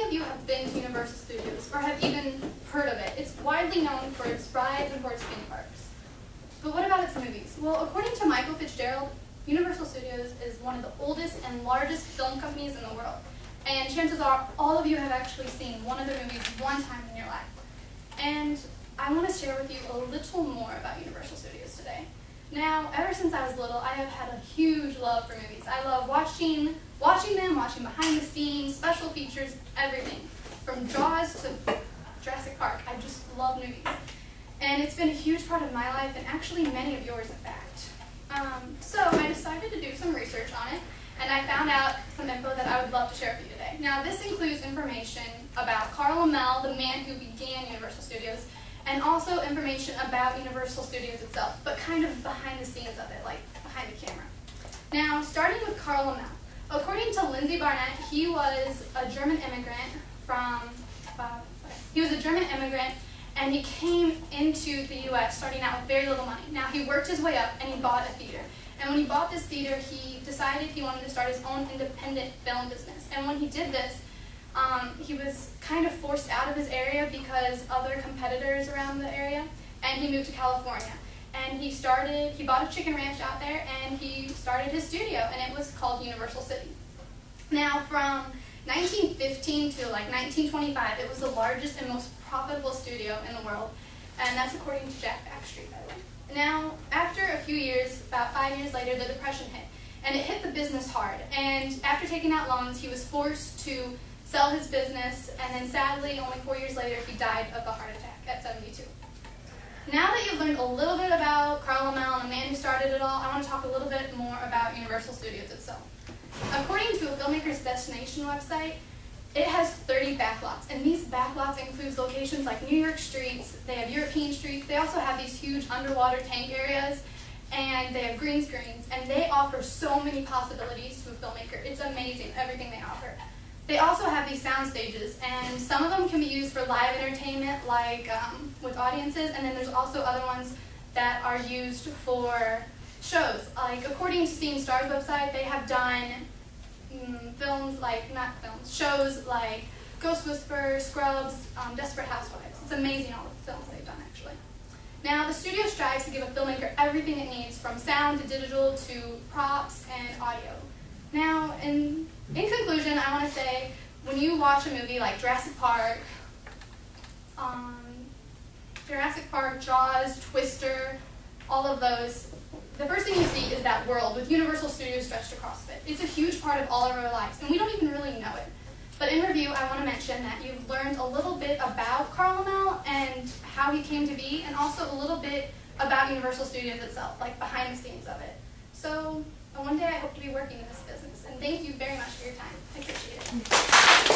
of you have been to Universal Studios or have even heard of it? It's widely known for its rides and for its theme parks. But what about its movies? Well, according to Michael Fitzgerald, Universal Studios is one of the oldest and largest film companies in the world. And chances are all of you have actually seen one of their movies one time in your life. And I want to share with you a little more about Universal Studios today. Now, ever since I was little, I have had a huge love for movies. I love watching them, watching behind the scenes, special features, everything. From Jaws to Jurassic Park, I just love movies. And it's been a huge part of my life, and actually many of yours, in fact. So I decided to do some research on it, and I found out some info that I would love to share with you today. Now, this includes information about Carl Lammle, the man who began Universal Studios, and also information about Universal Studios itself, but kind of behind the scenes of it, like behind the camera. Now, starting with Carl Lammle. According to Lindsay Barnett, he was a German immigrant and he came into the U.S. starting out with very little money. Now, he worked his way up and he bought a theater. And when he bought this theater, he decided he wanted to start his own independent film business. And when he did this, he was kind of forced out of his area because other competitors around the area, and he moved to California. And he bought a chicken ranch out there, and he started his studio, and it was called Universal City. Now, from 1915 to like 1925, it was the largest and most profitable studio in the world, and that's according to Jack Backstreet, by the way. Now, after a few years, about 5 years later, the Depression hit, and it hit the business hard. And after taking out loans, he was forced to sell his business, and then sadly, only 4 years later, he died of a heart attack at 72. Now that you've learned a little bit about Carl Lammle and the man who started it all, I want to talk a little bit more about Universal Studios itself. According to a Filmmakers Destination website, it has 30 backlots, and these backlots include locations like New York streets, they have European streets, they also have these huge underwater tank areas, and they have green screens, and they offer so many possibilities to a filmmaker. It's amazing, everything they offer. They also have these sound stages, and some of them can be used for live entertainment, like with audiences, and then there's also other ones that are used for shows. Like, according to Seeing Stars website, they have done shows like Ghost Whisperer, Scrubs, Desperate Housewives. It's amazing all the films they've done, actually. Now, the studio strives to give a filmmaker everything it needs, from sound to digital to props and audio. Now, in conclusion, I want to say, when you watch a movie like Jurassic Park, Jaws, Twister, all of those, the first thing you see is that world with Universal Studios stretched across it. It's a huge part of all of our lives, and we don't even really know it. But in review, I want to mention that you've learned a little bit about Carl Lammle and how he came to be, and also a little bit about Universal Studios itself, like behind the scenes of it. So one day I hope to be working in this business, and thank you very much for your time. I appreciate it.